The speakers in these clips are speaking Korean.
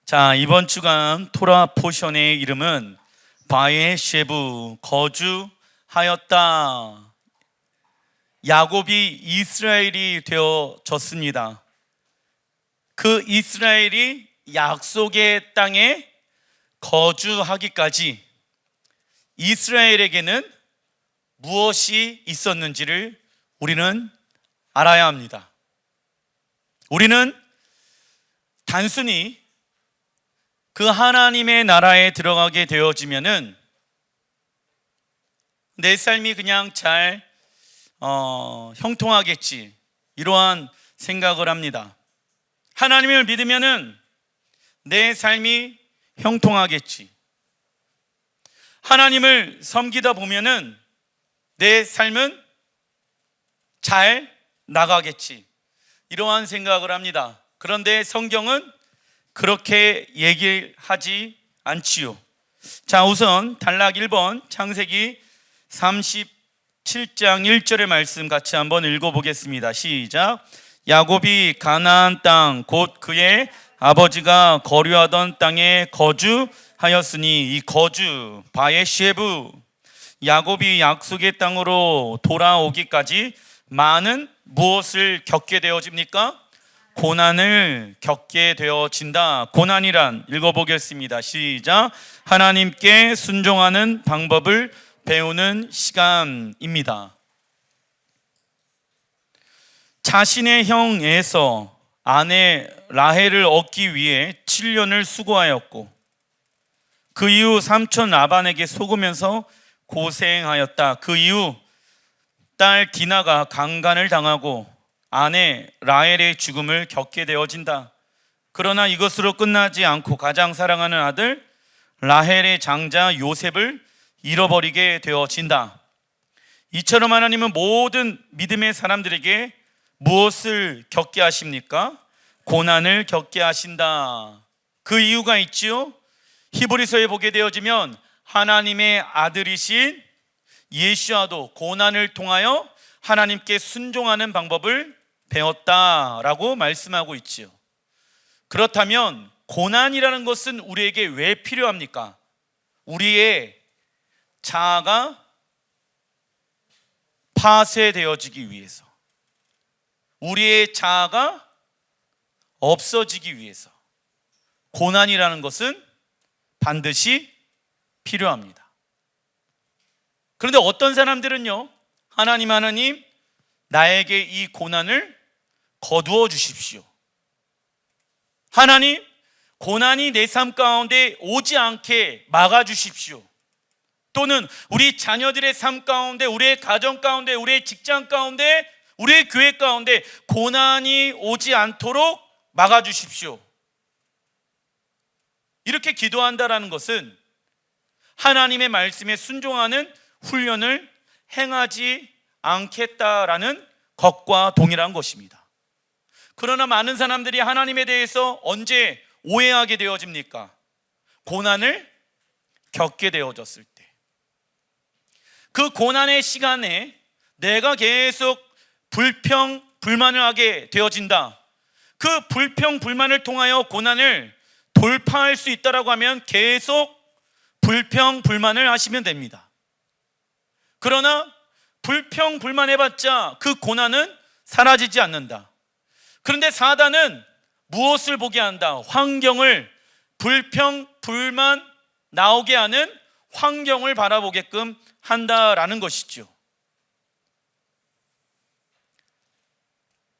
자, 이번 주간 토라 포션의 이름은 바에셰부, 거주하였다. 야곱이 이스라엘이 되어졌습니다. 그 이스라엘이 약속의 땅에 거주하기까지 이스라엘에게는 무엇이 있었는지를 우리는 알아야 합니다. 우리는 단순히 그 하나님의 나라에 들어가게 되어지면은 내 삶이 그냥 잘 형통하겠지, 이러한 생각을 합니다. 하나님을 믿으면은 내 삶이 형통하겠지, 하나님을 섬기다 보면은 내 삶은 잘 나가겠지, 이러한 생각을 합니다. 그런데 성경은 그렇게 얘기하지 않지요. 자, 우선 단락 1번 창세기 37장 1절의 말씀 같이 한번 읽어보겠습니다. 시작. 야곱이 가나안 땅 곧 그의 아버지가 거류하던 땅에 거주하였으니, 이 거주 바에셰부, 야곱이 약속의 땅으로 돌아오기까지 많은 무엇을 겪게 되어집니까? 고난을 겪게 되어진다. 고난이란, 읽어보겠습니다. 시작. 하나님께 순종하는 방법을 배우는 시간입니다. 자신의 형 에서 아내 라헬을 얻기 위해 7년을 수고하였고 그 이후 삼촌 라반에게 속으면서 고생하였다. 그 이후 딸 디나가 강간을 당하고 아내 라헬의 죽음을 겪게 되어진다. 그러나 이것으로 끝나지 않고 가장 사랑하는 아들 라헬의 장자 요셉을 잃어버리게 되어진다. 이처럼 하나님은 모든 믿음의 사람들에게 무엇을 겪게 하십니까? 고난을 겪게 하신다. 그 이유가 있지요. 히브리서에 보게 되어지면 하나님의 아들이신 예수와도 고난을 통하여 하나님께 순종하는 방법을 배웠다라고 말씀하고 있지요. 그렇다면 고난이라는 것은 우리에게 왜 필요합니까? 우리의 자아가 파쇄되어지기 위해서, 우리의 자아가 없어지기 위해서 고난이라는 것은 반드시 필요합니다. 그런데 어떤 사람들은요, 하나님 나에게 이 고난을 거두어 주십시오, 하나님 고난이 내 삶 가운데 오지 않게 막아 주십시오, 또는 우리 자녀들의 삶 가운데, 우리의 가정 가운데, 우리의 직장 가운데, 우리의 교회 가운데 고난이 오지 않도록 막아 주십시오. 이렇게 기도한다라는 것은 하나님의 말씀에 순종하는 훈련을 행하지 않겠다라는 것과 동일한 것입니다. 그러나 많은 사람들이 하나님에 대해서 언제 오해하게 되어집니까? 고난을 겪게 되어졌을 때. 그 고난의 시간에 내가 계속 불평불만을 하게 되어진다. 그 불평불만을 통하여 고난을 돌파할 수 있다라고 하면 계속 불평불만을 하시면 됩니다. 그러나 불평불만해봤자 그 고난은 사라지지 않는다. 그런데 사단은 무엇을 보게 한다? 환경을, 불평불만 나오게 하는 환경을 바라보게끔 한다라는 것이죠.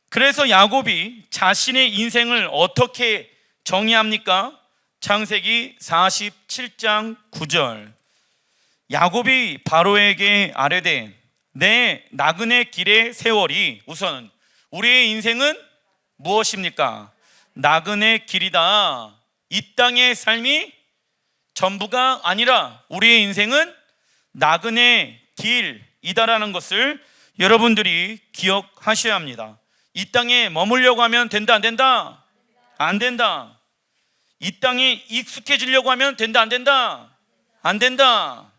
그래서 야곱이 자신의 인생을 어떻게 정의합니까? 창세기 47장 9절. 야곱이 바로에게 아뢰되 내 나그네 길의 세월이, 우선 우리의 인생은 무엇입니까? 나그네 길이다. 이 땅의 삶이 전부가 아니라 우리의 인생은 나그네 길이다라는 것을 여러분들이 기억하셔야 합니다. 이 땅에 머물려고 하면 된다, 안 된다? 안 된다. 이 땅에 익숙해지려고 하면 된다, 안 된다? 안 된다.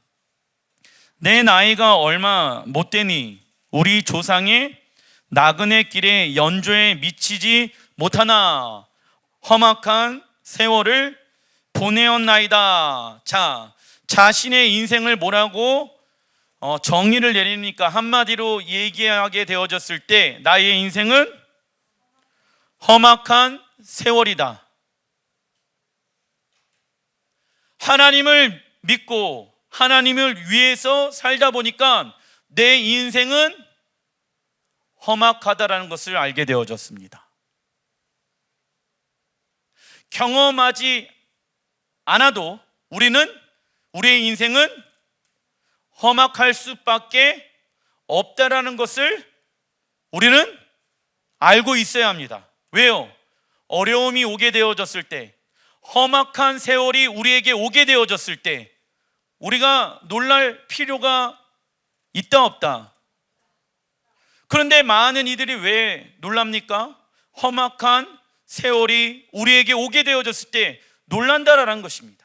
내 나이가 얼마 못 되니 우리 조상의 나그네 길에 연조에 미치지 못하나 험악한 세월을 보내었나이다. 자, 자신의 인생을 뭐라고 정의를 내립니까? 한마디로 얘기하게 되어졌을 때 나의 인생은 험악한 세월이다. 하나님을 믿고 하나님을 위해서 살다 보니까 내 인생은 험악하다라는 것을 알게 되어졌습니다. 경험하지 않아도 우리의 인생은 험악할 수밖에 없다라는 것을 우리는 알고 있어야 합니다. 왜요? 어려움이 오게 되어졌을 때, 험악한 세월이 우리에게 오게 되어졌을 때 우리가 놀랄 필요가 있다 없다? 그런데 많은 이들이 왜 놀랍니까? 험악한 세월이 우리에게 오게 되어졌을 때 놀란다라는 것입니다.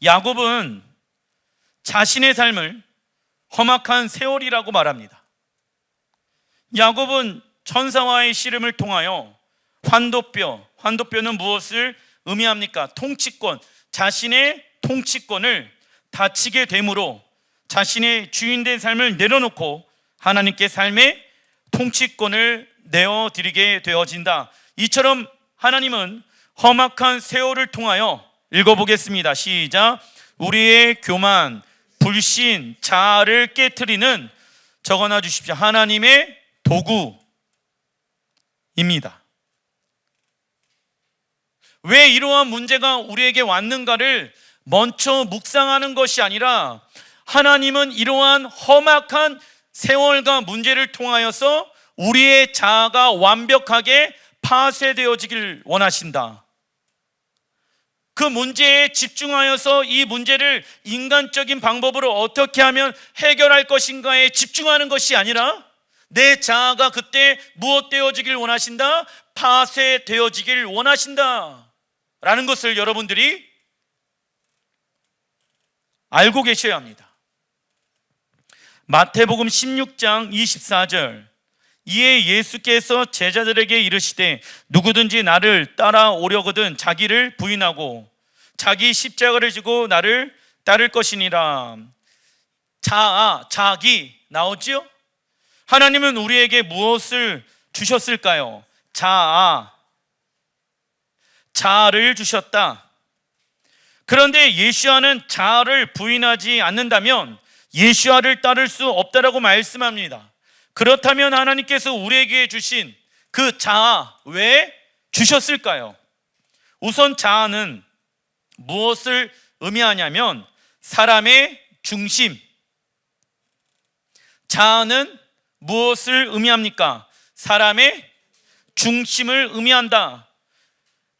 야곱은 자신의 삶을 험악한 세월이라고 말합니다. 야곱은 천사와의 씨름을 통하여 환도뼈는 무엇을 의미합니까? 통치권, 자신의 통치권을 다치게 되므로 자신의 주인된 삶을 내려놓고 하나님께 삶의 통치권을 내어드리게 되어진다. 이처럼 하나님은 험악한 세월을 통하여 읽어보겠습니다. 시작. 우리의 교만, 불신, 자아를 깨트리는, 적어놔 주십시오, 하나님의 도구입니다. 왜 이러한 문제가 우리에게 왔는가를 먼저 묵상하는 것이 아니라 하나님은 이러한 험악한 세월과 문제를 통하여서 우리의 자아가 완벽하게 파쇄되어지길 원하신다. 그 문제에 집중하여서 이 문제를 인간적인 방법으로 어떻게 하면 해결할 것인가에 집중하는 것이 아니라 내 자아가 그때 무엇 되어지길 원하신다? 파쇄되어지길 원하신다 라는 것을 여러분들이 알고 계셔야 합니다. 마태복음 16장 24절, 이에 예수께서 제자들에게 이르시되 누구든지 나를 따라오려거든 자기를 부인하고 자기 십자가를 지고 나를 따를 것이니라. 자아, 자기 나오지요? 하나님은 우리에게 무엇을 주셨을까요? 자아를 주셨다. 그런데 예수와는 자아를 부인하지 않는다면 예수와를 따를 수 없다라고 말씀합니다. 그렇다면 하나님께서 우리에게 주신 그 자아 왜 주셨을까요? 우선 자아는 무엇을 의미하냐면 사람의 중심. 자아는 무엇을 의미합니까? 사람의 중심을 의미한다.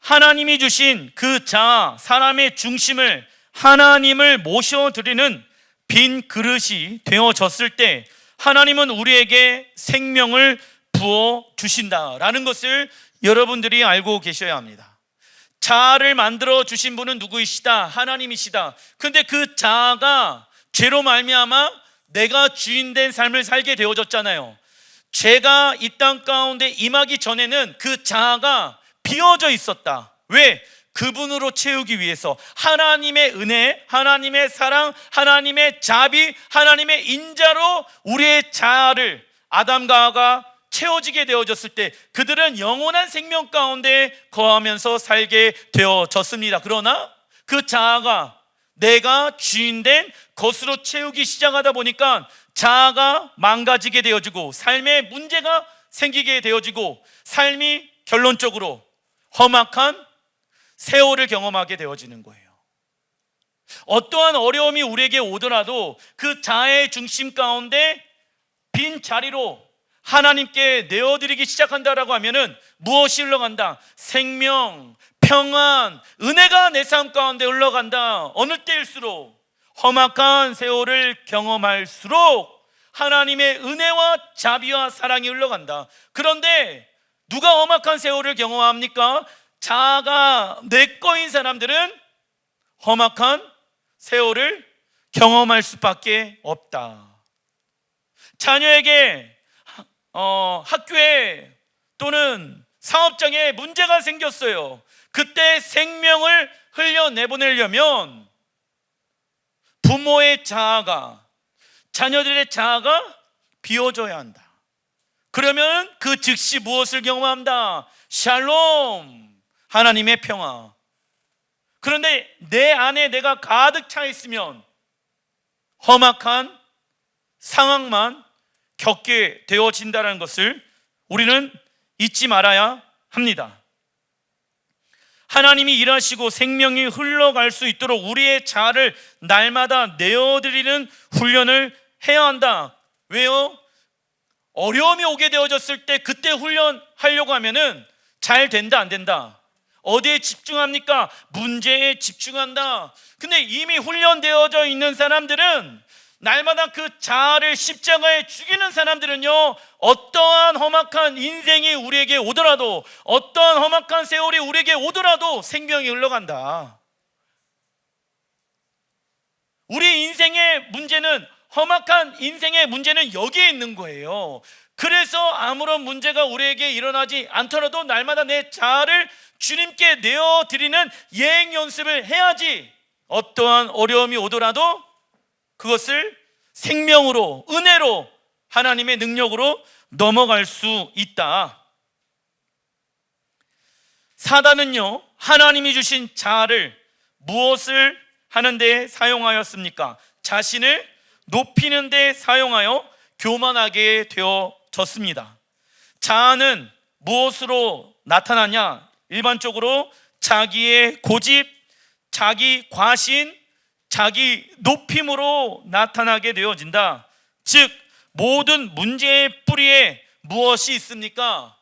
하나님이 주신 그 자아, 사람의 중심을 하나님을 모셔드리는 빈 그릇이 되어졌을 때 하나님은 우리에게 생명을 부어주신다라는 것을 여러분들이 알고 계셔야 합니다. 자아를 만들어 주신 분은 누구이시다? 하나님이시다. 근데 그 자아가 죄로 말미암아 내가 주인된 삶을 살게 되어졌잖아요. 죄가 이 땅 가운데 임하기 전에는 그 자아가 비어져 있었다. 왜? 그분으로 채우기 위해서 하나님의 은혜, 하나님의 사랑, 하나님의 자비, 하나님의 인자로 우리의 자아를 아담과 하와가 채워지게 되어졌을 때 그들은 영원한 생명 가운데 거하면서 살게 되어졌습니다. 그러나 그 자아가 내가 주인된 것으로 채우기 시작하다 보니까 자아가 망가지게 되어지고 삶의 문제가 생기게 되어지고 삶이 결론적으로 험악한 세월을 경험하게 되어지는 거예요. 어떠한 어려움이 우리에게 오더라도 그 자아의 중심 가운데 빈 자리로 하나님께 내어드리기 시작한다라고 하면은 무엇이 흘러간다? 생명, 평안, 은혜가 내 삶 가운데 흘러간다. 어느 때일수록 험악한 세월을 경험할수록 하나님의 은혜와 자비와 사랑이 흘러간다. 그런데 누가 험악한 세월을 경험합니까? 자아가 내 거인 사람들은 험악한 세월을 경험할 수밖에 없다. 자녀에게 학교에 또는 사업장에 문제가 생겼어요. 그때 생명을 흘려내보내려면 부모의 자아가, 자녀들의 자아가 비워져야 한다. 그러면 그 즉시 무엇을 경험한다? 샬롬, 하나님의 평화. 그런데 내 안에 내가 가득 차 있으면 험악한 상황만 겪게 되어진다는 것을 우리는 잊지 말아야 합니다. 하나님이 일하시고 생명이 흘러갈 수 있도록 우리의 자아를 날마다 내어드리는 훈련을 해야 한다. 왜요? 어려움이 오게 되어졌을 때 그때 훈련하려고 하면은 잘 된다, 안 된다? 어디에 집중합니까? 문제에 집중한다. 근데 이미 훈련되어져 있는 사람들은, 날마다 그 자아를 십자가에 죽이는 사람들은요, 어떠한 험악한 인생이 우리에게 오더라도, 어떠한 험악한 세월이 우리에게 오더라도 생명이 흘러간다. 우리 인생의 문제는, 험악한 인생의 문제는 여기에 있는 거예요. 그래서 아무런 문제가 우리에게 일어나지 않더라도 날마다 내 자아를 주님께 내어드리는 예행 연습을 해야지 어떠한 어려움이 오더라도 그것을 생명으로, 은혜로, 하나님의 능력으로 넘어갈 수 있다. 사단은요, 하나님이 주신 자아를 무엇을 하는 데 사용하였습니까? 자신을 높이는 데 사용하여 교만하게 되어졌습니다. 자아는 무엇으로 나타나냐? 일반적으로 자기의 고집, 자기 과신, 자기 높임으로 나타나게 되어진다. 즉 모든 문제의 뿌리에 무엇이 있습니까?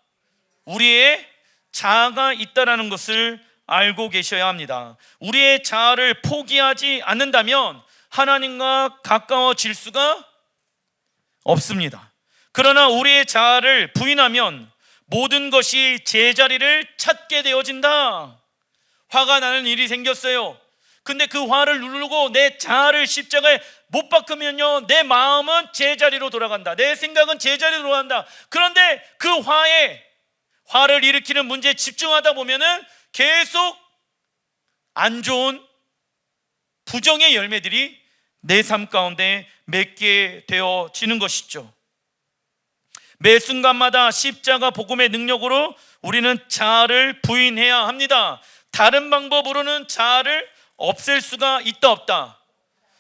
우리의 자아가 있다는 것을 알고 계셔야 합니다. 우리의 자아를 포기하지 않는다면 하나님과 가까워질 수가 없습니다. 그러나 우리의 자아를 부인하면 모든 것이 제자리를 찾게 되어진다. 화가 나는 일이 생겼어요. 근데 그 화를 누르고 내 자아를 십자가에 못 박으면요, 내 마음은 제자리로 돌아간다. 내 생각은 제자리로 돌아간다. 그런데 그 화를 일으키는 문제에 집중하다 보면은 계속 안 좋은 부정의 열매들이 내 삶 가운데 맺게 되어지는 것이죠. 매 순간마다 십자가 복음의 능력으로 우리는 자아를 부인해야 합니다. 다른 방법으로는 자아를 없앨 수가 있다 없다.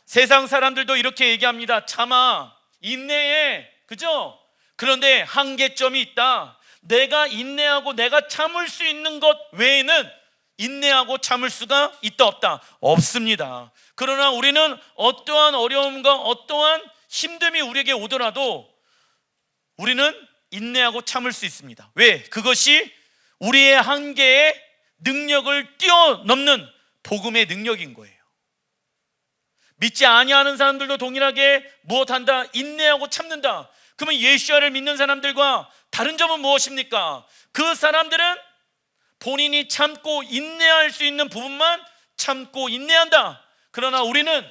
세상 사람들도 이렇게 얘기합니다. 참아, 인내해, 그죠? 그런데 한계점이 있다. 내가 인내하고 내가 참을 수 있는 것 외에는 인내하고 참을 수가 있다 없다? 없습니다. 그러나 우리는 어떠한 어려움과 어떠한 힘듦이 우리에게 오더라도 우리는 인내하고 참을 수 있습니다. 왜? 그것이 우리의 한계의 능력을 뛰어넘는 복음의 능력인 거예요. 믿지 아니하는 사람들도 동일하게 무엇한다? 인내하고 참는다. 그러면 예수야를 믿는 사람들과 다른 점은 무엇입니까? 그 사람들은 본인이 참고 인내할 수 있는 부분만 참고 인내한다. 그러나 우리는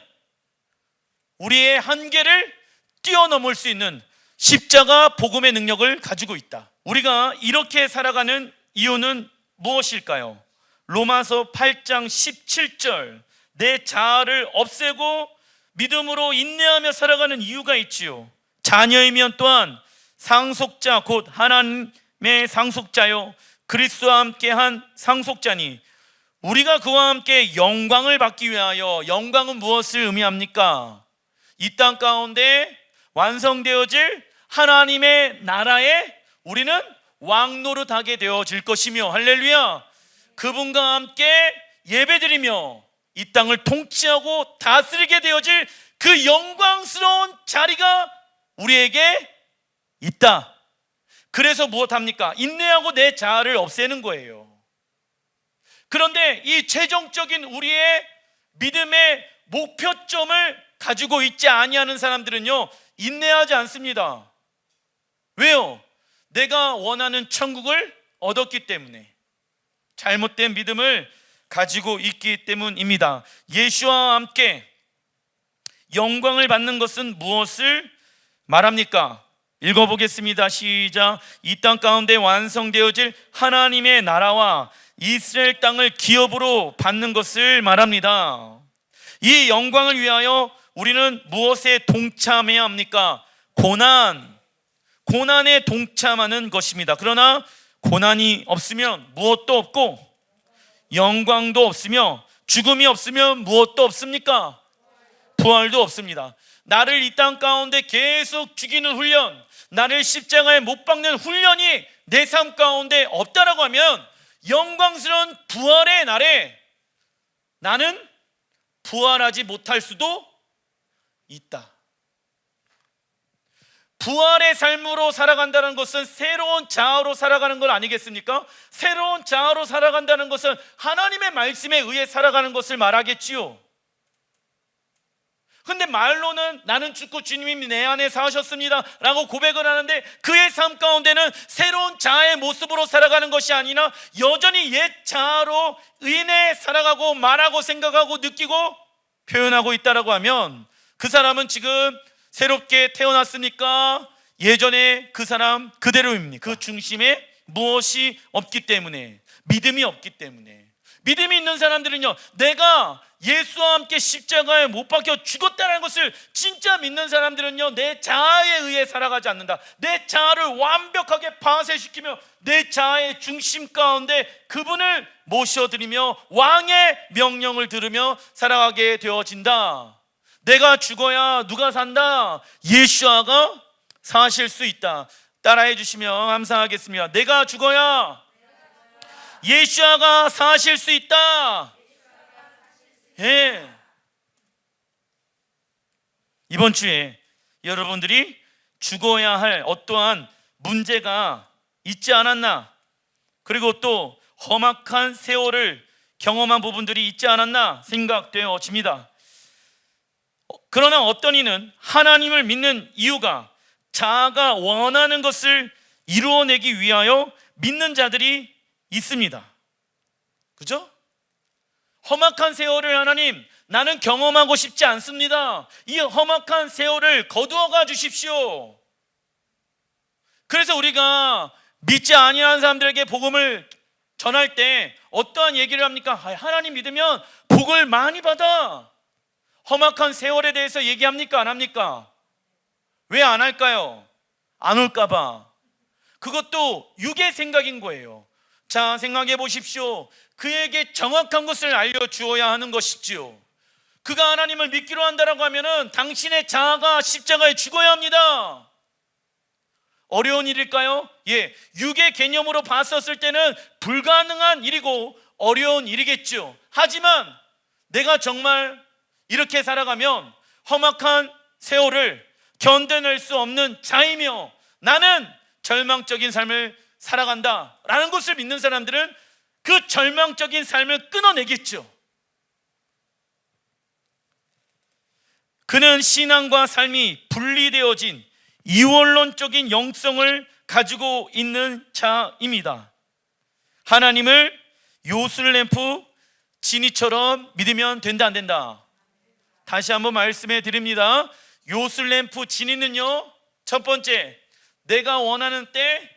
우리의 한계를 뛰어넘을 수 있는 십자가 복음의 능력을 가지고 있다. 우리가 이렇게 살아가는 이유는 무엇일까요? 로마서 8장 17절, 내 자아를 없애고 믿음으로 인내하며 살아가는 이유가 있지요. 자녀이면 또한 상속자 곧 하나님의 상속자요 그리스도와 함께한 상속자니 우리가 그와 함께 영광을 받기 위하여, 영광은 무엇을 의미합니까? 이 땅 가운데 완성되어질 하나님의 나라에 우리는 왕노릇하게 되어질 것이며, 할렐루야, 그분과 함께 예배드리며 이 땅을 통치하고 다스리게 되어질 그 영광스러운 자리가 우리에게 있다. 그래서 무엇합니까? 인내하고 내 자아를 없애는 거예요. 그런데 이 최종적인 우리의 믿음의 목표점을 가지고 있지 아니하는 사람들은요, 인내하지 않습니다. 왜요? 내가 원하는 천국을 얻었기 때문에, 잘못된 믿음을 가지고 있기 때문입니다. 예수와 함께 영광을 받는 것은 무엇을 말합니까? 읽어보겠습니다. 시작. 이 땅 가운데 완성되어질 하나님의 나라와 이스라엘 땅을 기업으로 받는 것을 말합니다. 이 영광을 위하여 우리는 무엇에 동참해야 합니까? 고난에 동참하는 것입니다. 그러나 고난이 없으면 무엇도 없고 영광도 없으며 죽음이 없으면 무엇도 없습니까? 부활도 없습니다. 나를 이 땅 가운데 계속 죽이는 훈련, 나를 십자가에 못 박는 훈련이 내 삶 가운데 없다라고 하면 영광스러운 부활의 날에 나는 부활하지 못할 수도 있다. 부활의 삶으로 살아간다는 것은 새로운 자아로 살아가는 것 아니겠습니까? 새로운 자아로 살아간다는 것은 하나님의 말씀에 의해 살아가는 것을 말하겠지요. 근데 말로는 나는 죽고 주님이 내 안에 사셨습니다 라고 고백을 하는데 그의 삶 가운데는 새로운 자아의 모습으로 살아가는 것이 아니라 여전히 옛 자아로 의인에 살아가고 말하고 생각하고 느끼고 표현하고 있다라고 하면 그 사람은 지금 새롭게 태어났습니까? 예전에 그 사람 그대로입니까? 그 중심에 무엇이 없기 때문에, 믿음이 없기 때문에. 믿음이 있는 사람들은요, 내가 예수와 함께 십자가에 못 박혀 죽었다는 것을 진짜 믿는 사람들은요, 내 자아에 의해 살아가지 않는다. 내 자아를 완벽하게 파쇄시키며 내 자아의 중심 가운데 그분을 모셔드리며 왕의 명령을 들으며 살아가게 되어진다. 내가 죽어야 누가 산다? 예수아가 사실 수 있다. 따라해 주시면 감사하겠습니다. 내가 죽어야 예수아가 사실 수 있다. 예. 이번 주에 여러분들이 죽어야 할 어떠한 문제가 있지 않았나, 그리고 또 험악한 세월을 경험한 부분들이 있지 않았나 생각되어집니다. 그러나 어떤 이는 하나님을 믿는 이유가 자아가 원하는 것을 이루어내기 위하여 믿는 자들이 있습니다. 그죠? 험악한 세월을 하나님, 나는 경험하고 싶지 않습니다. 이 험악한 세월을 거두어가 주십시오. 그래서 우리가 믿지 아니하는 사람들에게 복음을 전할 때 어떠한 얘기를 합니까? 하나님 믿으면 복을 많이 받아. 험악한 세월에 대해서 얘기합니까? 안 합니까? 왜 안 할까요? 안 올까 봐. 그것도 육의 생각인 거예요. 자, 생각해 보십시오. 그에게 정확한 것을 알려주어야 하는 것이지요. 그가 하나님을 믿기로 한다라고 하면은 당신의 자아가 십자가에 죽어야 합니다. 어려운 일일까요? 예, 육의 개념으로 봤었을 때는 불가능한 일이고 어려운 일이겠죠. 하지만 내가 정말 이렇게 살아가면 험악한 세월을 견뎌낼 수 없는 자이며 나는 절망적인 삶을 살아간다 라는 것을 믿는 사람들은 그 절망적인 삶을 끊어내겠죠. 그는 신앙과 삶이 분리되어진 이원론적인 영성을 가지고 있는 자입니다. 하나님을 요술램프 진이처럼 믿으면 된다 안 된다? 다시 한번 말씀해 드립니다. 요술램프 진이는요, 첫 번째, 내가 원하는 때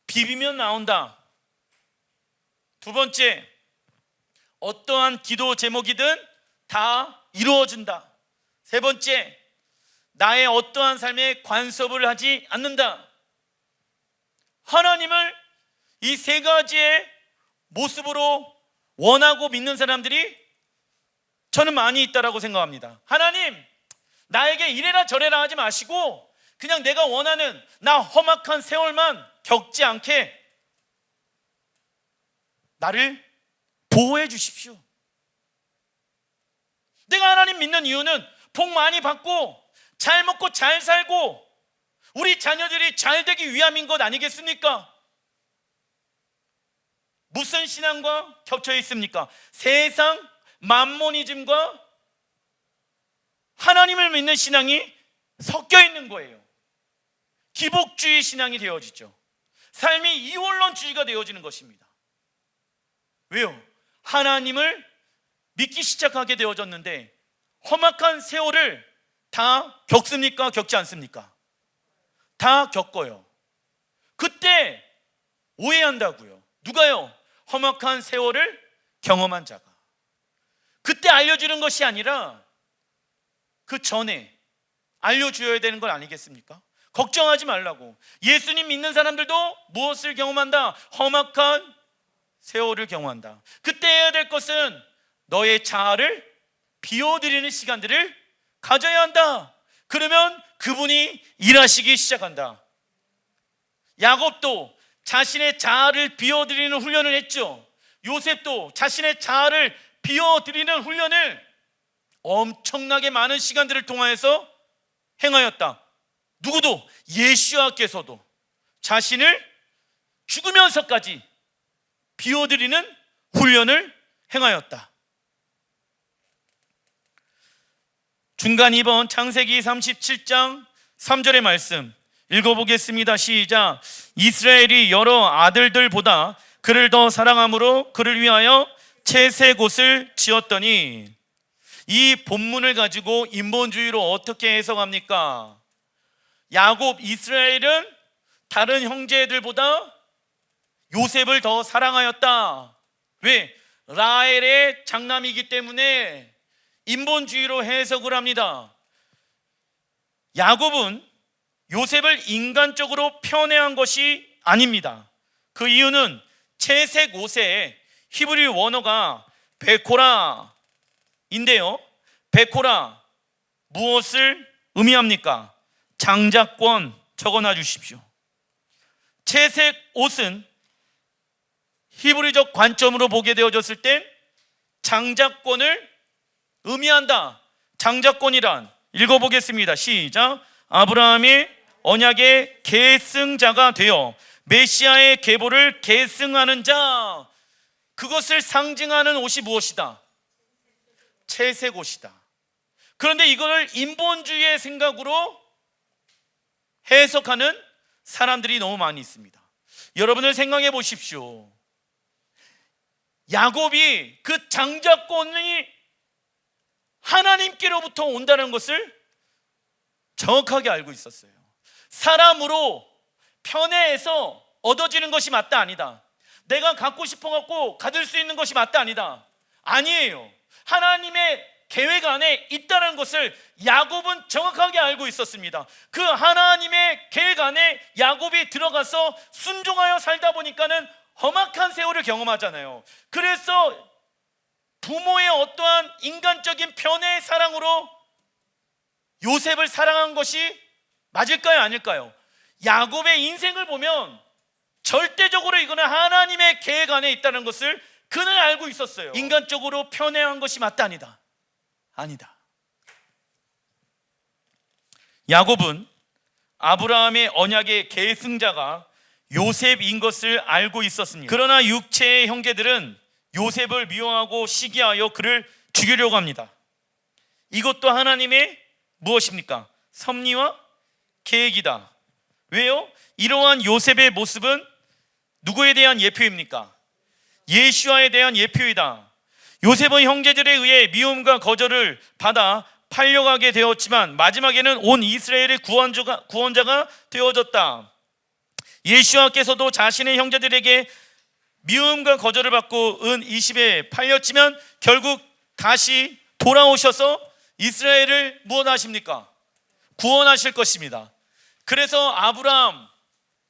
비비면 나온다. 두 번째, 어떠한 기도 제목이든 다 이루어진다. 세 번째, 나의 어떠한 삶에 간섭을 하지 않는다. 하나님을 이 세 가지의 모습으로 원하고 믿는 사람들이 저는 많이 있다라고 생각합니다. 하나님, 나에게 이래라 저래라 하지 마시고 그냥 내가 원하는 나 험악한 세월만 겪지 않게 나를 보호해 주십시오. 내가 하나님 믿는 이유는 복 많이 받고 잘 먹고 잘 살고 우리 자녀들이 잘 되기 위함인 것 아니겠습니까? 무슨 신앙과 겹쳐 있습니까? 세상 만모니즘과 하나님을 믿는 신앙이 섞여 있는 거예요. 기복주의 신앙이 되어지죠. 삶이 이원론주의가 되어지는 것입니다. 왜요? 하나님을 믿기 시작하게 되어졌는데 험악한 세월을 다 겪습니까? 겪지 않습니까? 다 겪어요. 그때 오해한다고요. 누가요? 험악한 세월을 경험한 자가. 그때 알려주는 것이 아니라 그 전에 알려주어야 되는 건 아니겠습니까? 걱정하지 말라고. 예수님 믿는 사람들도 무엇을 경험한다? 험악한 세월을 경험한다. 그때 해야 될 것은 너의 자아를 비워드리는 시간들을 가져야 한다. 그러면 그분이 일하시기 시작한다. 야곱도 자신의 자아를 비워드리는 훈련을 했죠. 요셉도 자신의 자아를 비워드리는 훈련을 엄청나게 많은 시간들을 통하여서 행하였다. 누구도, 예수와께서도 자신을 죽으면서까지 비워드리는 훈련을 행하였다. 중간 2번 창세기 37장 3절의 말씀 읽어보겠습니다. 시작. 이스라엘이 여러 아들들보다 그를 더 사랑함으로 그를 위하여 채색 옷을 지었더니. 이 본문을 가지고 인본주의로 어떻게 해석합니까? 야곱, 이스라엘은 다른 형제들보다 요셉을 더 사랑하였다. 왜? 라헬의 장남이기 때문에 인본주의로 해석을 합니다. 야곱은 요셉을 인간적으로 편애한 것이 아닙니다. 그 이유는 채색 옷의 히브리 원어가 베코라인데요, 베코라 무엇을 의미합니까? 장자권 적어놔 주십시오. 채색 옷은 히브리적 관점으로 보게 되어졌을 땐 장자권을 의미한다. 장자권이란, 읽어보겠습니다. 시작. 아브라함의 언약의 계승자가 되어 메시아의 계보를 계승하는 자, 그것을 상징하는 옷이 무엇이다? 채색 옷이다. 그런데 이거를 인본주의의 생각으로 해석하는 사람들이 너무 많이 있습니다. 여러분들 생각해 보십시오. 야곱이 그 장자권이 하나님께로부터 온다는 것을 정확하게 알고 있었어요. 사람으로 편애해서 얻어지는 것이 맞다 아니다. 내가 갖고 싶어갖고 가질 수 있는 것이 맞다 아니다. 아니에요. 하나님의 계획 안에 있다는 것을 야곱은 정확하게 알고 있었습니다. 그 하나님의 계획 안에 야곱이 들어가서 순종하여 살다 보니까는 험악한 세월을 경험하잖아요. 그래서 부모의 어떠한 인간적인 편애의 사랑으로 요셉을 사랑한 것이 맞을까요? 아닐까요? 야곱의 인생을 보면 절대적으로 이거는 하나님의 계획 안에 있다는 것을 그는 알고 있었어요. 인간적으로 편애한 것이 맞다 아니다. 아니다. 야곱은 아브라함의 언약의 계승자가 요셉인 것을 알고 있었습니다. 그러나 육체의 형제들은 요셉을 미워하고 시기하여 그를 죽이려고 합니다. 이것도 하나님의 무엇입니까? 섭리와 계획이다. 왜요? 이러한 요셉의 모습은 누구에 대한 예표입니까? 예수와에 대한 예표이다. 요셉은 형제들에 의해 미움과 거절을 받아 팔려가게 되었지만 마지막에는 온 이스라엘의 구원자가 되어졌다. 예수와께서도 자신의 형제들에게 미움과 거절을 받고 은 20에 팔렸지만 결국 다시 돌아오셔서 이스라엘을 무엇 하십니까? 구원하실 것입니다. 그래서 아브라함,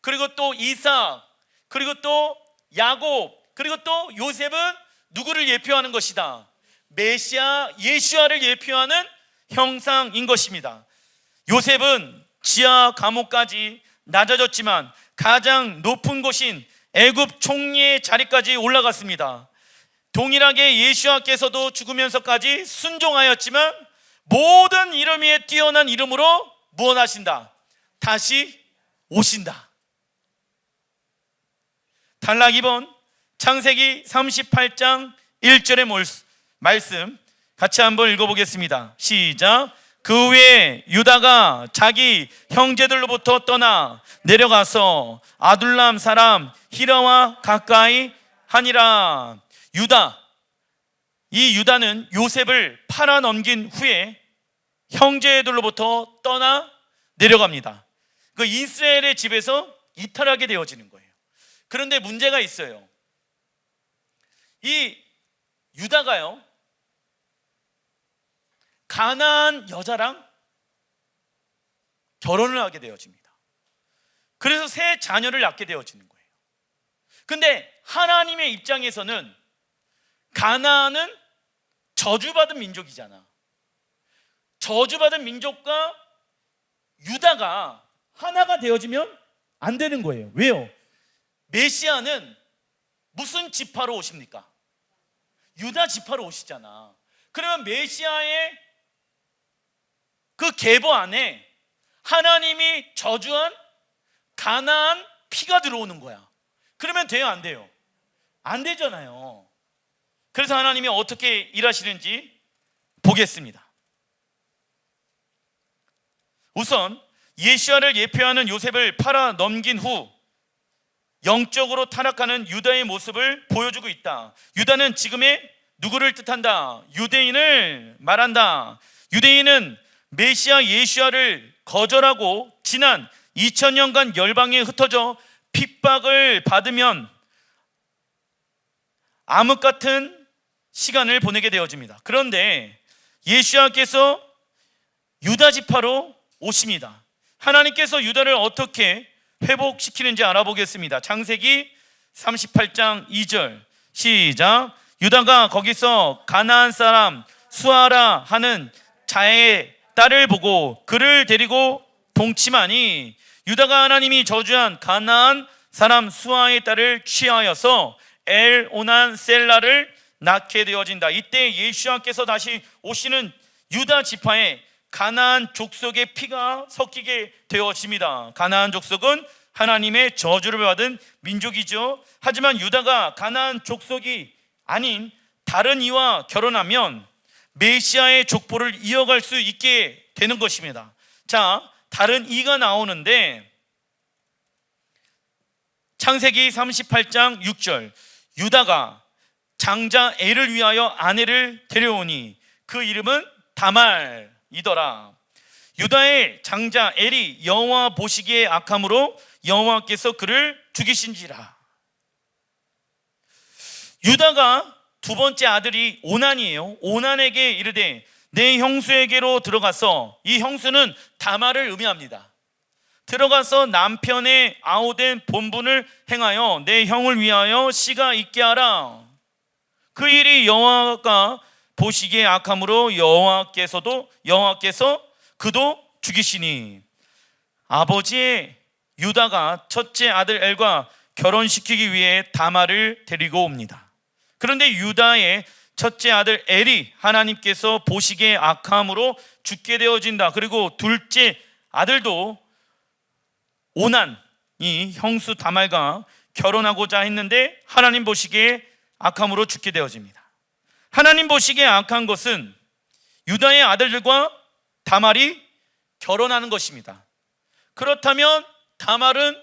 그리고 또 이삭, 그리고 또 야곱, 그리고 또 요셉은 누구를 예표하는 것이다? 메시아 예수아를 예표하는 형상인 것입니다. 요셉은 지하 감옥까지 낮아졌지만 가장 높은 곳인 애굽 총리의 자리까지 올라갔습니다. 동일하게 예수아께서도 죽으면서까지 순종하였지만 모든 이름 위에 뛰어난 이름으로 무엇 하신다? 다시 오신다. 단락 2번 창세기 38장 1절의 말씀 같이 한번 읽어보겠습니다. 시작. 그 후에 유다가 자기 형제들로부터 떠나 내려가서 아둘람 사람 히라와 가까이 하니라. 유다, 이 유다는 요셉을 팔아 넘긴 후에 형제들로부터 떠나 내려갑니다. 그 이스라엘의 집에서 이탈하게 되어지는 거예요. 그런데 문제가 있어요. 이 유다가요, 가나안 여자랑 결혼을 하게 되어집니다. 그래서 새 자녀를 낳게 되어지는 거예요. 근데 하나님의 입장에서는 가나안은 저주받은 민족이잖아. 저주받은 민족과 유다가 하나가 되어지면 안 되는 거예요. 왜요? 메시아는 무슨 지파로 오십니까? 유다 지파로 오시잖아. 그러면 메시아의 그 계보 안에 하나님이 저주한 가나안 피가 들어오는 거야. 그러면 돼요, 안 돼요? 안 되잖아요. 그래서 하나님이 어떻게 일하시는지 보겠습니다. 우선 예시야를 예표하는 요셉을 팔아 넘긴 후 영적으로 타락하는 유다의 모습을 보여주고 있다. 유다는 지금의 누구를 뜻한다? 유대인을 말한다. 유대인은 메시아 예시야를 거절하고 지난 2000년간 열방에 흩어져 핍박을 받으면 암흑 같은 시간을 보내게 되어집니다. 그런데 예시야께서 유다 지파로 오십니다. 하나님께서 유다를 어떻게 회복시키는지 알아보겠습니다. 창세기 38장 2절 시작. 유다가 거기서 가나안 사람 수아라 하는 자의 딸을 보고 그를 데리고 동침하니 유다가 하나님이 저주한 가나안 사람 수아의 딸을 취하여서 엘오난 셀라를 낳게 되어진다. 이때 예수님께서 다시 오시는 유다 지파에 가나안 족속의 피가 섞이게 되어집니다. 가나안 족속은 하나님의 저주를 받은 민족이죠. 하지만 유다가 가나안 족속이 아닌 다른 이와 결혼하면 메시아의 족보를 이어갈 수 있게 되는 것입니다. 자, 다른 이가 나오는데 창세기 38장 6절 유다가 장자 엘을 위하여 아내를 데려오니 그 이름은 다말이더라. 유다의 장자 엘이 여호와 보시기에 악함으로 여호와께서 그를 죽이신지라. 유다가 두 번째 아들이 오난이에요. 오난에게 이르되 내 형수에게로 들어가서, 이 형수는 다말을 의미합니다. 들어가서 남편의 아우된 본분을 행하여 내 형을 위하여 씨가 있게 하라. 그 일이 여호와가 보시기에 악함으로 여호와께서 그도 죽이시니. 아버지의 유다가 첫째 아들 엘과 결혼시키기 위해 다말을 데리고 옵니다. 그런데 유다의 첫째 아들 엘이 하나님께서 보시기에 악함으로 죽게 되어진다. 그리고 둘째 아들도 오난이 형수 다말과 결혼하고자 했는데 하나님 보시기에 악함으로 죽게 되어집니다. 하나님 보시기에 악한 것은 유다의 아들들과 다말이 결혼하는 것입니다. 그렇다면 다말은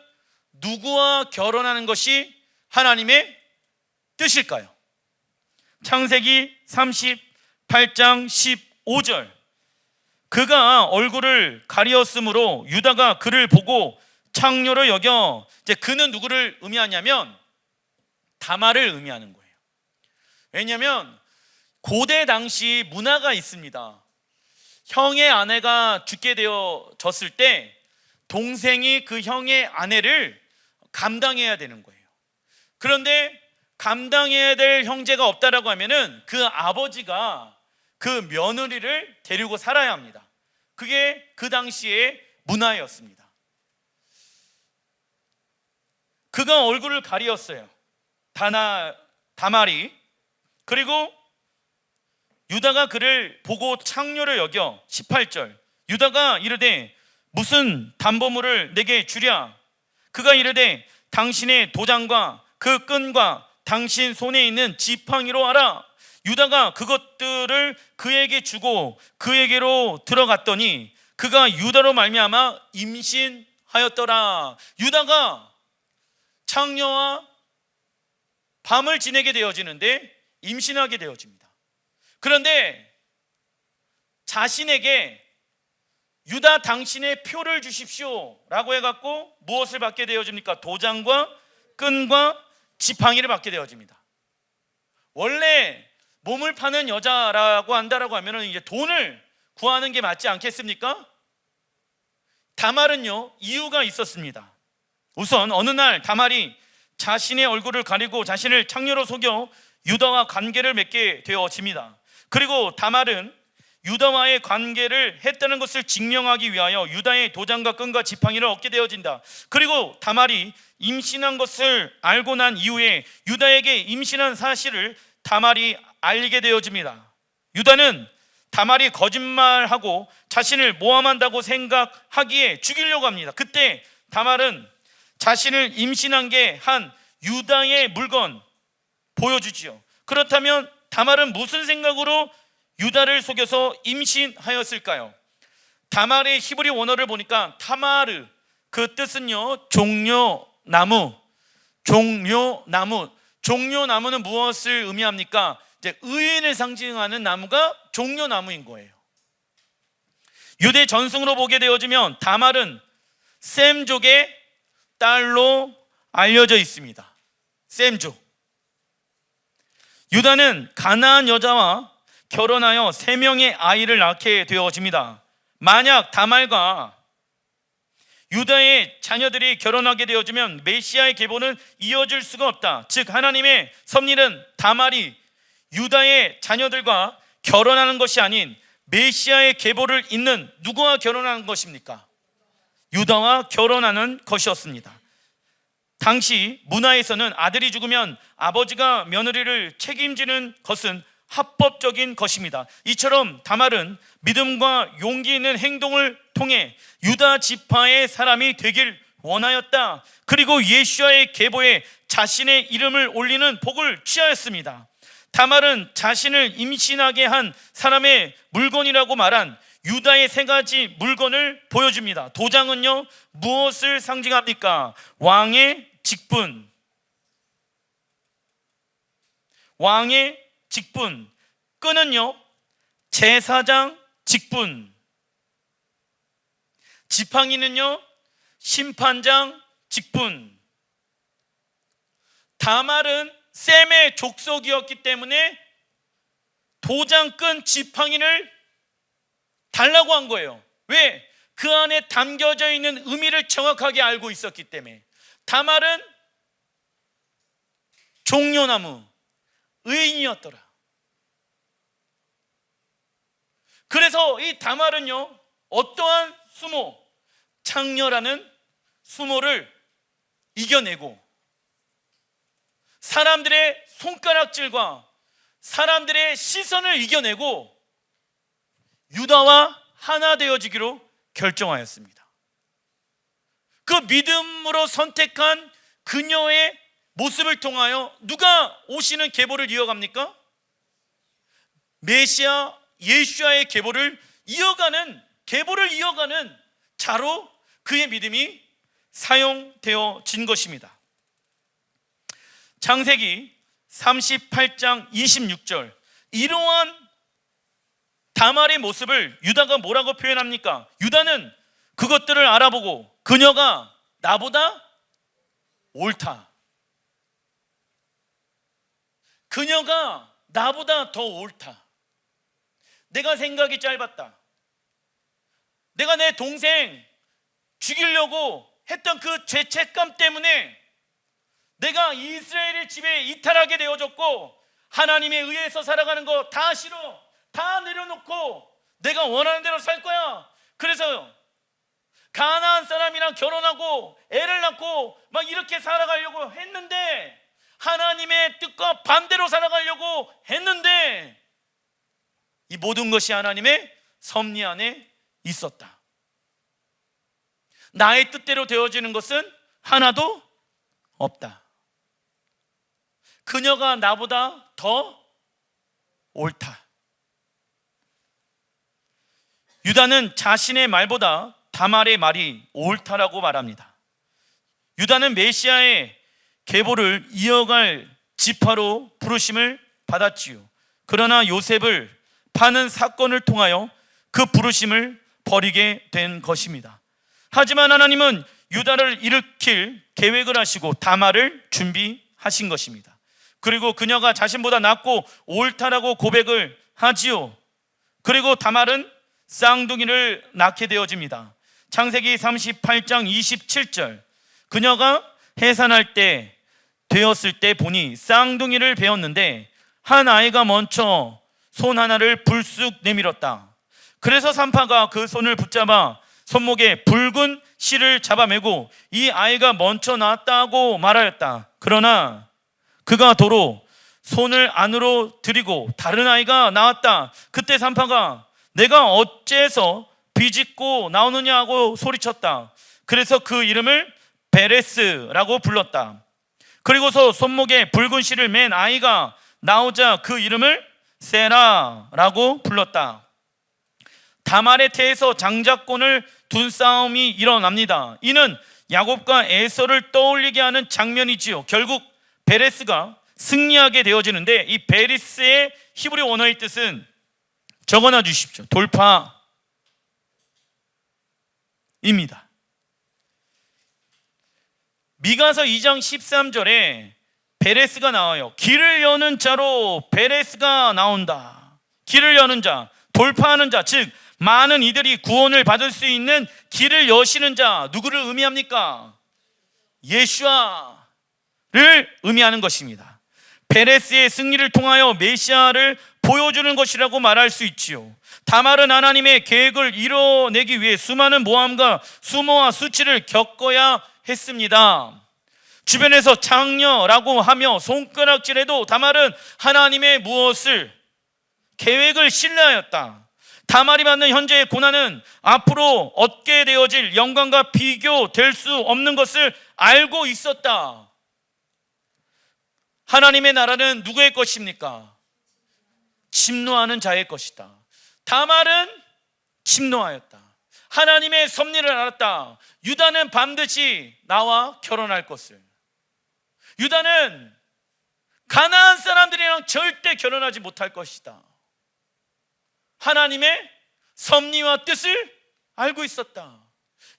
누구와 결혼하는 것이 하나님의 뜻일까요? 창세기 38장 15절 그가 얼굴을 가리었으므로 유다가 그를 보고 창녀로 여겨. 이제 그는 누구를 의미하냐면 다말을 의미하는 거예요. 왜냐하면 고대 당시 문화가 있습니다. 형의 아내가 죽게 되어졌을 때 동생이 그 형의 아내를 감당해야 되는 거예요. 그런데 감당해야 될 형제가 없다라고 하면은 그 아버지가 그 며느리를 데리고 살아야 합니다. 그게 그 당시의 문화였습니다. 그가 얼굴을 가리었어요. 다말이. 그리고 유다가 그를 보고 창녀로 여겨. 18절 유다가 이르되 무슨 담보물을 내게 주랴. 그가 이르되 당신의 도장과 그 끈과 당신 손에 있는 지팡이로 하라. 유다가 그것들을 그에게 주고 그에게로 들어갔더니 그가 유다로 말미암아 임신하였더라. 유다가 창녀와 밤을 지내게 되어지는데 임신하게 되어집니다. 그런데 자신에게 유다 당신의 표를 주십시오 라고 해갖고 무엇을 받게 되어집니까? 도장과 끈과 지팡이를 받게 되어집니다. 원래 몸을 파는 여자라고 한다라고 하면은 이제 돈을 구하는 게 맞지 않겠습니까? 다말은요, 이유가 있었습니다. 우선 어느 날 다말이 자신의 얼굴을 가리고 자신을 창녀로 속여 유다와 관계를 맺게 되어집니다. 그리고 다말은 유다와의 관계를 했다는 것을 증명하기 위하여 유다의 도장과 끈과 지팡이를 얻게 되어진다. 그리고 다말이 임신한 것을 알고 난 이후에 유다에게 임신한 사실을 다말이 알게 되어집니다. 유다는 다말이 거짓말하고 자신을 모함한다고 생각하기에 죽이려고 합니다. 그때 다말은 자신을 임신한 게 한 유다의 물건 보여주지요. 그렇다면 다말은 무슨 생각으로 유다를 속여서 임신하였을까요? 다말의 히브리 원어를 보니까 타마르, 그 뜻은요, 종려나무. 종려나무는 무엇을 의미합니까? 이제 의인을 상징하는 나무가 종려나무인 거예요. 유대 전승으로 보게 되어지면 다말은 셈족의 딸로 알려져 있습니다. 셈족. 유다는 가나안 여자와 결혼하여 3명의 아이를 낳게 되어집니다. 만약 다말과 유다의 자녀들이 결혼하게 되어지면 메시아의 계보는 이어질 수가 없다. 즉 하나님의 섭리는 다말이 유다의 자녀들과 결혼하는 것이 아닌 메시아의 계보를 잇는 누구와 결혼하는 것입니까? 유다와 결혼하는 것이었습니다. 당시 문화에서는 아들이 죽으면 아버지가 며느리를 책임지는 것은 합법적인 것입니다. 이처럼 다말은 믿음과 용기 있는 행동을 통해 유다 지파의 사람이 되길 원하였다. 그리고 예수와의 계보에 자신의 이름을 올리는 복을 취하였습니다. 다말은 자신을 임신하게 한 사람의 물건이라고 말한 유다의 3가지 물건을 보여줍니다. 도장은요, 무엇을 상징합니까? 왕의 직분. 왕의 직분. 끈은요, 제사장 직분. 지팡이는요, 심판장 직분. 다말은 셈의 족속이었기 때문에 도장, 끈, 지팡이를 달라고 한 거예요. 왜? 그 안에 담겨져 있는 의미를 정확하게 알고 있었기 때문에. 다말은 종려나무, 의인이었더라. 그래서 이 다말은요, 어떠한 수모, 창녀라는 수모를 이겨내고 사람들의 손가락질과 사람들의 시선을 이겨내고 유다와 하나 되어지기로 결정하였습니다. 그 믿음으로 선택한 그녀의 모습을 통하여 누가 오시는 계보를 이어갑니까? 메시아 예수와의 계보를 이어가는 자로 그의 믿음이 사용되어진 것입니다. 창세기 38장 26절, 이러한 다말의 모습을 유다가 뭐라고 표현합니까? 유다는 그것들을 알아보고 그녀가 나보다 옳다. 그녀가 나보다 더 옳다. 내가 생각이 짧았다. 내가 내 동생 죽이려고 했던 그 죄책감 때문에 내가 이스라엘의 집에 이탈하게 되어졌고 하나님에 의해서 살아가는 거 다 싫어. 다 내려놓고 내가 원하는 대로 살 거야. 그래서 가나안 사람이랑 결혼하고 애를 낳고 막 이렇게 살아가려고 했는데, 하나님의 뜻과 반대로 살아가려고 했는데, 이 모든 것이 하나님의 섭리 안에 있었다. 나의 뜻대로 되어지는 것은 하나도 없다. 그녀가 나보다 더 옳다. 유다는 자신의 말보다 다말의 말이 옳다라고 말합니다. 유다는 메시아의 계보를 이어갈 지파로 부르심을 받았지요. 그러나 요셉을 파는 사건을 통하여 그 부르심을 버리게 된 것입니다. 하지만 하나님은 유다를 일으킬 계획을 하시고 다말을 준비하신 것입니다. 그리고 그녀가 자신보다 낫고 옳다라고 고백을 하지요. 그리고 다말은 쌍둥이를 낳게 되어집니다. 창세기 38장 27절, 그녀가 해산할 때 되었을 때 보니 쌍둥이를 베었는데 한 아이가 먼저 손 하나를 불쑥 내밀었다. 그래서 산파가 그 손을 붙잡아 손목에 붉은 실을 잡아매고 이 아이가 먼저 낳았다고 말하였다. 그러나 그가 도로 손을 안으로 들이고 다른 아이가 나왔다. 그때 산파가 내가 어째서 비집고 나오느냐고 소리쳤다. 그래서 그 이름을 베레스라고 불렀다. 그리고서 손목에 붉은 실을 맨 아이가 나오자 그 이름을 세라라고 불렀다. 다말의 태에서 장자권을 둔 싸움이 일어납니다. 이는 야곱과 에서를 떠올리게 하는 장면이지요. 결국 베레스가 승리하게 되어지는데, 이 베레스의 히브리 원어의 뜻은 적어놔 주십시오. 돌파입니다. 미가서 2장 13절에 베레스가 나와요. 길을 여는 자로 베레스가 나온다. 길을 여는 자, 돌파하는 자, 즉 많은 이들이 구원을 받을 수 있는 길을 여시는 자, 누구를 의미합니까? 예수아를 의미하는 것입니다. 베레스의 승리를 통하여 메시아를 보여주는 것이라고 말할 수 있지요. 다말은 하나님의 계획을 이뤄내기 위해 수많은 모함과 수모와 수치를 겪어야 했습니다. 주변에서 장녀라고 하며 손가락질해도 다말은 하나님의 무엇을 계획을 신뢰하였다. 다말이 받는 현재의 고난은 앞으로 얻게 되어질 영광과 비교될 수 없는 것을 알고 있었다. 하나님의 나라는 누구의 것입니까? 침노하는 자의 것이다. 다말은 침노하였다. 하나님의 섭리를 알았다. 유다는 반드시 나와 결혼할 것을. 유다는 가나안 사람들이랑 절대 결혼하지 못할 것이다. 하나님의 섭리와 뜻을 알고 있었다.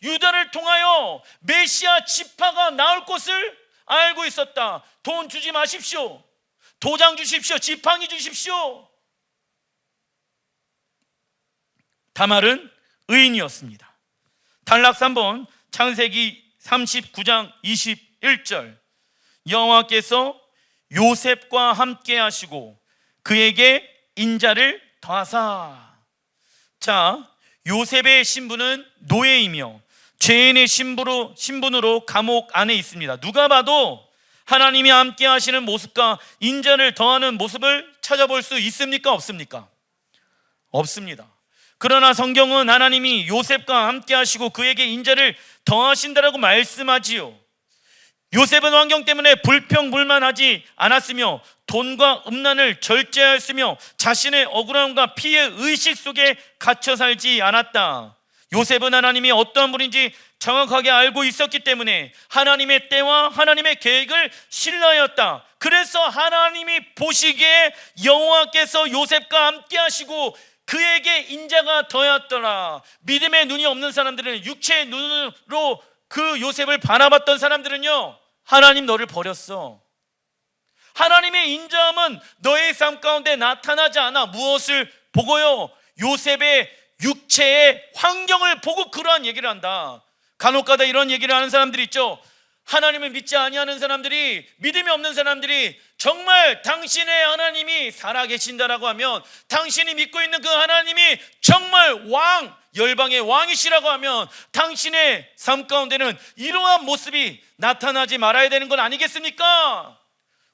유다를 통하여 메시아 지파가 나올 것을 알고 있었다. 돈 주지 마십시오. 도장 주십시오. 지팡이 주십시오. 다말은 의인이었습니다. 단락 3번 창세기 39장 21절, 여호와께서 요셉과 함께 하시고 그에게 인자를 더하사. 자, 요셉의 신분은 노예이며 죄인의 신분으로 감옥 안에 있습니다. 누가 봐도 하나님이 함께 하시는 모습과 인자를 더하는 모습을 찾아볼 수 있습니까? 없습니까? 없습니다. 그러나 성경은 하나님이 요셉과 함께 하시고 그에게 인자를 더하신다라고 말씀하지요. 요셉은 환경 때문에 불평불만하지 않았으며 돈과 음란을 절제하였으며 자신의 억울함과 피해 의식 속에 갇혀 살지 않았다. 요셉은 하나님이 어떠한 분인지 정확하게 알고 있었기 때문에 하나님의 때와 하나님의 계획을 신뢰하였다. 그래서 하나님이 보시기에 여호와께서 요셉과 함께 하시고 그에게 인자가 더하였더라. 믿음의 눈이 없는 사람들은, 육체의 눈으로 그 요셉을 바라봤던 사람들은요, 하나님 너를 버렸어. 하나님의 인자함은 너의 삶 가운데 나타나지 않아. 무엇을 보고요? 요셉의 육체의 환경을 보고 그러한 얘기를 한다. 간혹가다 이런 얘기를 하는 사람들이 있죠. 하나님을 믿지 아니하는 사람들이, 믿음이 없는 사람들이 정말 당신의 하나님이 살아계신다라고 하면, 당신이 믿고 있는 그 하나님이 정말 왕, 열방의 왕이시라고 하면 당신의 삶 가운데는 이러한 모습이 나타나지 말아야 되는 건 아니겠습니까?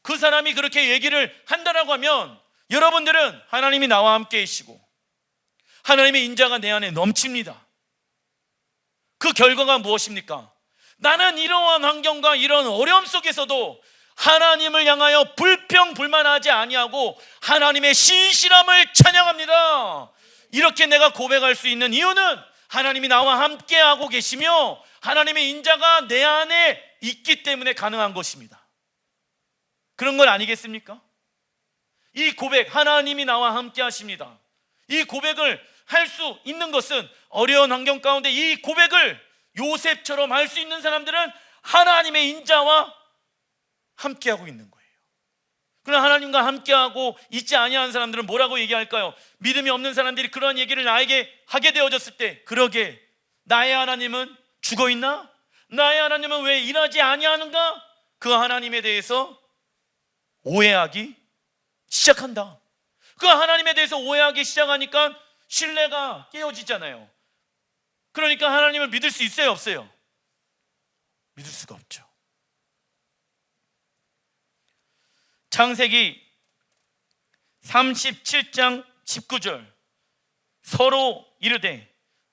그 사람이 그렇게 얘기를 한다라고 하면 여러분들은 하나님이 나와 함께 계시고 하나님의 인자가 내 안에 넘칩니다. 그 결과가 무엇입니까? 나는 이러한 환경과 이런 어려움 속에서도 하나님을 향하여 불평불만하지 아니하고 하나님의 신실함을 찬양합니다. 이렇게 내가 고백할 수 있는 이유는 하나님이 나와 함께하고 계시며 하나님의 인자가 내 안에 있기 때문에 가능한 것입니다. 그런 건 아니겠습니까? 이 고백, 하나님이 나와 함께 하십니다, 이 고백을 할 수 있는 것은, 어려운 환경 가운데 이 고백을 요셉처럼 할 수 있는 사람들은 하나님의 인자와 함께하고 있는 거예요. 그러나 하나님과 함께하고 있지 아니하는 사람들은 뭐라고 얘기할까요? 믿음이 없는 사람들이 그런 얘기를 나에게 하게 되어졌을 때, 그러게 나의 하나님은 죽어있나? 나의 하나님은 왜 일하지 아니하는가? 그 하나님에 대해서 오해하기 시작한다. 그 하나님에 대해서 오해하기 시작하니까 신뢰가 깨어지잖아요. 그러니까 하나님을 믿을 수 있어요, 없어요? 믿을 수가 없죠. 창세기 37장 19절, 서로 이르되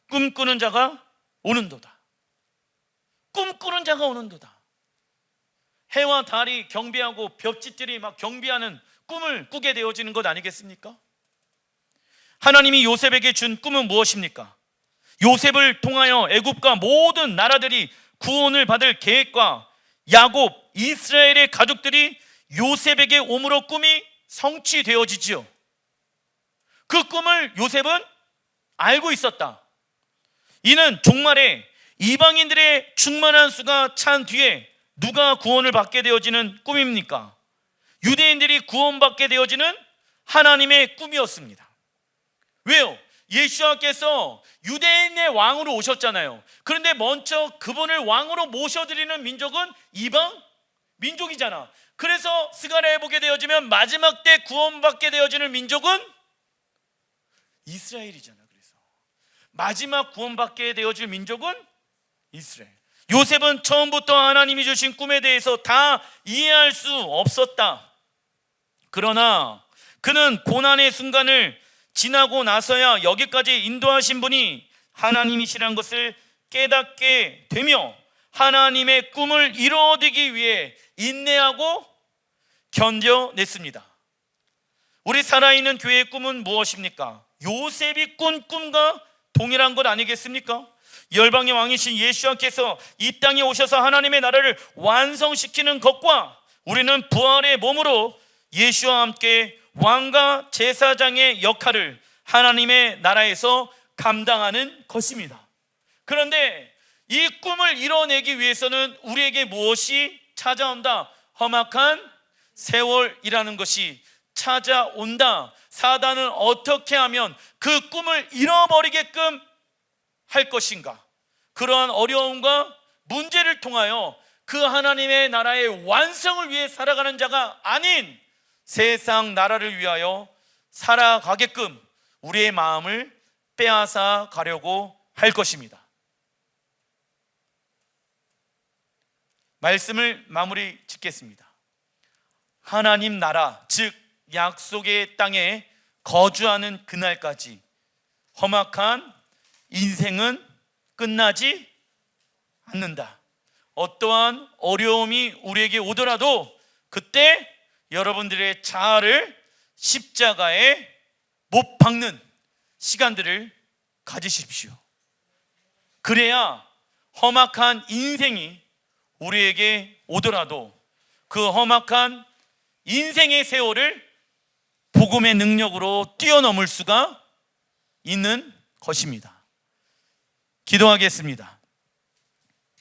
꿈꾸는 자가 오는도다. 꿈꾸는 자가 오는도다. 해와 달이 경비하고 벽짓들이 막 경비하는 꿈을 꾸게 되어지는 것 아니겠습니까? 하나님이 요셉에게 준 꿈은 무엇입니까? 요셉을 통하여 애굽과 모든 나라들이 구원을 받을 계획과 야곱, 이스라엘의 가족들이 요셉에게 오므로 꿈이 성취되어지지요. 그 꿈을 요셉은 알고 있었다. 이는 종말에 이방인들의 충만한 수가 찬 뒤에 누가 구원을 받게 되어지는 꿈입니까? 유대인들이 구원받게 되어지는 하나님의 꿈이었습니다. 왜요? 예수님께서 유대인의 왕으로 오셨잖아요. 그런데 먼저 그분을 왕으로 모셔드리는 민족은 이방 민족이잖아. 그래서 스가랴에 보게 되어지면 마지막 때 구원받게 되어지는 민족은 이스라엘이잖아. 그래서 마지막 구원받게 되어질 민족은 이스라엘. 요셉은 처음부터 하나님이 주신 꿈에 대해서 다 이해할 수 없었다. 그러나 그는 고난의 순간을 지나고 나서야 여기까지 인도하신 분이 하나님이시란 것을 깨닫게 되며 하나님의 꿈을 이루어지기 위해 인내하고 견뎌냈습니다. 우리 살아있는 교회의 꿈은 무엇입니까? 요셉이 꾼 꿈과 동일한 것 아니겠습니까? 열방의 왕이신 예수님께서 이 땅에 오셔서 하나님의 나라를 완성시키는 것과 우리는 부활의 몸으로 예수와 함께 왕과 제사장의 역할을 하나님의 나라에서 감당하는 것입니다. 그런데 이 꿈을 이뤄내기 위해서는 우리에게 무엇이 찾아온다? 험악한 세월이라는 것이 찾아온다. 사단은 어떻게 하면 그 꿈을 잃어버리게끔 할 것인가? 그러한 어려움과 문제를 통하여 그 하나님의 나라의 완성을 위해 살아가는 자가 아닌 세상 나라를 위하여 살아가게끔 우리의 마음을 빼앗아 가려고 할 것입니다. 말씀을 마무리 짓겠습니다. 하나님 나라, 즉 약속의 땅에 거주하는 그날까지 험악한 인생은 끝나지 않는다. 어떠한 어려움이 우리에게 오더라도 그때 여러분들의 자아를 십자가에 못 박는 시간들을 가지십시오. 그래야 험악한 인생이 우리에게 오더라도 그 험악한 인생의 세월을 복음의 능력으로 뛰어넘을 수가 있는 것입니다. 기도하겠습니다.